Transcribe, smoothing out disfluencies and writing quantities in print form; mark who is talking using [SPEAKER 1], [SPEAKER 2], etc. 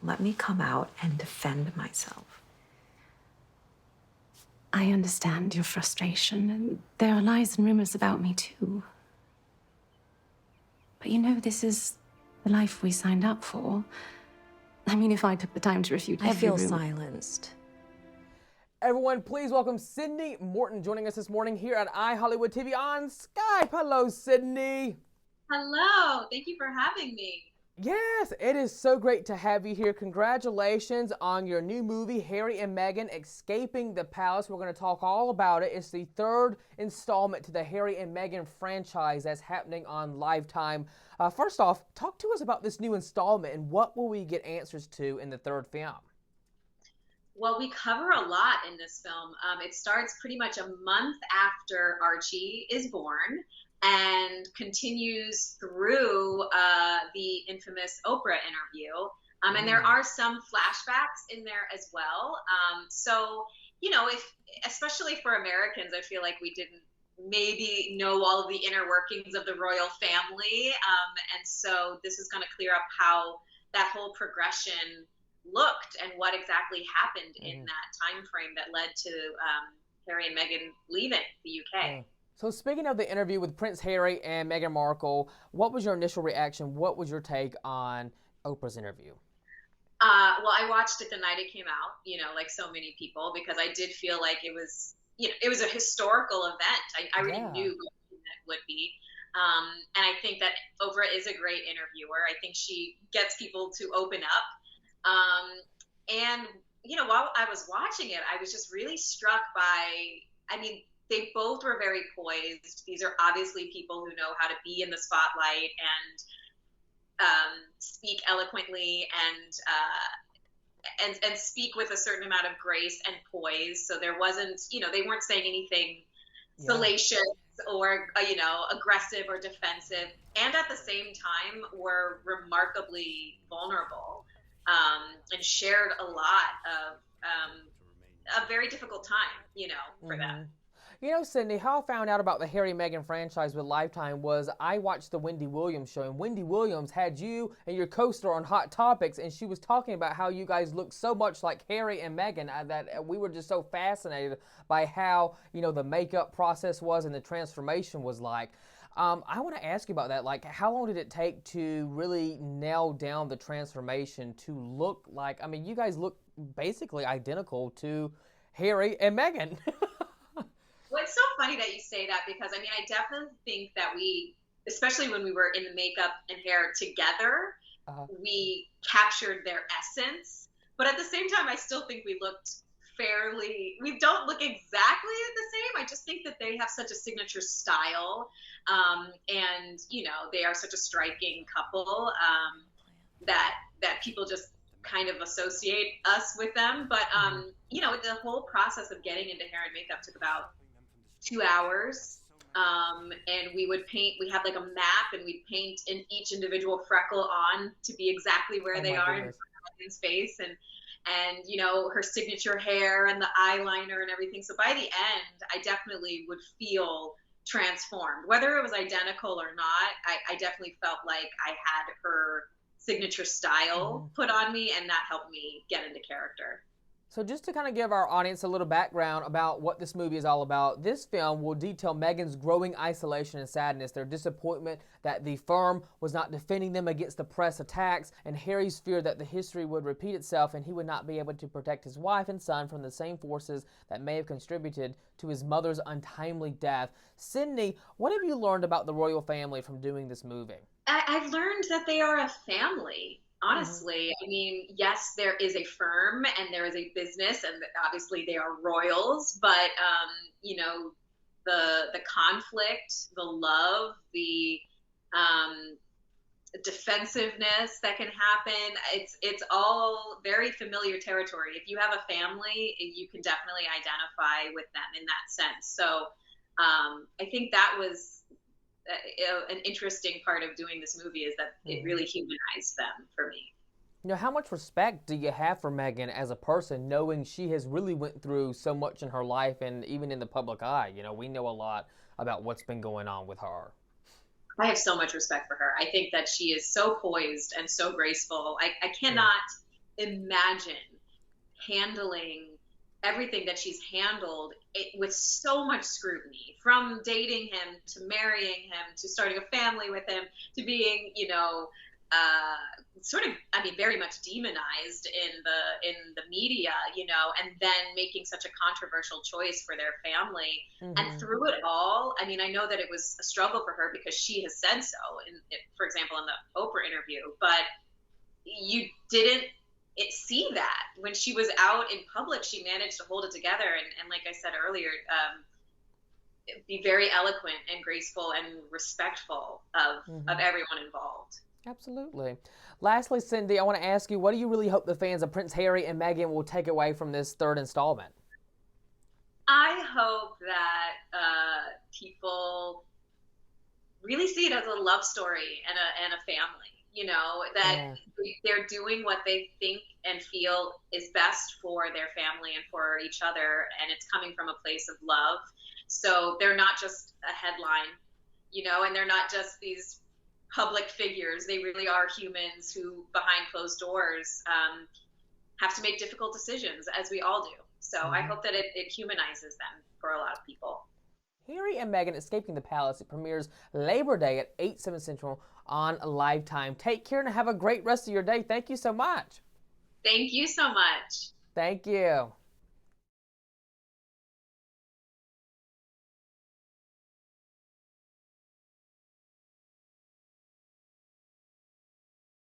[SPEAKER 1] let me come out and defend myself.
[SPEAKER 2] I understand your frustration, and there are lies and rumors about me too. But you know, this is the life we signed up for. I mean, if I took the time to refute
[SPEAKER 1] I
[SPEAKER 2] every
[SPEAKER 1] feel
[SPEAKER 2] rumor...
[SPEAKER 1] silenced.
[SPEAKER 3] Everyone, please welcome Sydney Morton joining us this morning here at iHollywood TV on Skype. Hello, Sydney.
[SPEAKER 4] Hello. Thank you for having me.
[SPEAKER 3] Yes, it is so great to have you here. Congratulations on your new movie, Harry and Meghan, Escaping the Palace. We're going to talk all about it. It's the third installment to the Harry and Meghan franchise that's happening on Lifetime. First off, talk to us about this new installment and what will we get answers to in the third film?
[SPEAKER 4] Well, we cover a lot in this film. It starts pretty much a month after Archie is born and continues through the infamous Oprah interview. And there are some flashbacks in there as well. So, you know, especially for Americans, I feel like we didn't maybe know all of the inner workings of the royal family. And so this is going to clear up how that whole progression looked and what exactly happened in that time frame that led to Harry and Meghan leaving the UK.
[SPEAKER 3] So speaking of the interview with Prince Harry and Meghan Markle, what was your initial reaction? What was your take on Oprah's interview?
[SPEAKER 4] Well, I watched it the night it came out, you know, like so many people, because I did feel like it was, you know, it was a historical event. I already knew what it would be. And I think that Oprah is a great interviewer. I think she gets people to open up. And, you know, while I was watching it, I was just really struck by, I mean, they both were very poised. These are obviously people who know how to be in the spotlight and speak eloquently and speak with a certain amount of grace and poise. So there wasn't, you know, they weren't saying anything salacious or, you know, aggressive or defensive. And at the same time were remarkably vulnerable and shared a lot of a very difficult time, you know, for them.
[SPEAKER 3] You know, Sydney, how I found out about the Harry Meghan franchise with Lifetime was I watched the Wendy Williams show, and Wendy Williams had you and your co-star on Hot Topics, and she was talking about how you guys look so much like Harry and Meghan that we were just so fascinated by how, you know, the makeup process was and the transformation was like. I want to ask you about that. Like, how long did it take to really nail down the transformation to look like, I mean, you guys look basically identical to Harry and Meghan.
[SPEAKER 4] Well, it's so funny that you say that because, I mean, I definitely think that we, especially when we were in the makeup and hair together, we captured their essence. But at the same time, I still think we looked we don't look exactly the same. I just think that they have such a signature style. And, you know, they are such a striking couple that people just kind of associate us with them. But, you know, the whole process of getting into hair and makeup took about 2 hours. And we would paint, we had like a map and we'd paint in each individual freckle on to be exactly where they are in Megan's face. And, you know, her signature hair and the eyeliner and everything. So by the end, I definitely would feel transformed. Whether it was identical or not, I definitely felt like I had her signature style put on me, and that helped me get into character.
[SPEAKER 3] So just to kind of give our audience a little background about what this movie is all about, this film will detail Meghan's growing isolation and sadness, their disappointment that the firm was not defending them against the press attacks, and Harry's fear that the history would repeat itself and he would not be able to protect his wife and son from the same forces that may have contributed to his mother's untimely death. Sydney, what have you learned about the royal family from doing this movie?
[SPEAKER 4] I've learned that they are a family. Honestly, I mean, yes, there is a firm and there is a business, and obviously they are royals, but you know, the conflict, the love, the defensiveness that can happen, it's all very familiar territory. If you have a family, you can definitely identify with them in that sense. So I think that was an interesting part of doing this movie, is that it really humanized them for me.
[SPEAKER 3] You know, how much respect do you have for Meghan as a person, knowing she has really went through so much in her life and even in the public eye? You know, we know a lot about what's been going on with her.
[SPEAKER 4] I have so much respect for her. I think that she is so poised and so graceful. I cannot imagine handling everything that she's handled with so much scrutiny, from dating him to marrying him to starting a family with him to being, sort of, I mean, very much demonized in the media, and then making such a controversial choice for their family. And through it all, I mean, I know that it was a struggle for her because she has said so, for example, in the Oprah interview, but you didn't see that when she was out in public. She managed to hold it together, and like I said earlier, be very eloquent and graceful and respectful of everyone involved.
[SPEAKER 3] Absolutely. Lastly, Cindy, I want to ask you, what do you really hope the fans of Prince Harry and Meghan will take away from this third installment?
[SPEAKER 4] I hope that people really see it as a love story and a family. That they're doing what they think and feel is best for their family and for each other, and it's coming from a place of love. So they're not just a headline, and they're not just these public figures. They really are humans who, behind closed doors, have to make difficult decisions, as we all do. So I hope that it humanizes them for a lot of people.
[SPEAKER 3] Harry and Meghan Escaping the Palace. It premieres Labor Day at 8/7 Central on Lifetime. Take care and have a great rest of your day. Thank you so much.
[SPEAKER 4] Thank you so much.
[SPEAKER 3] Thank you.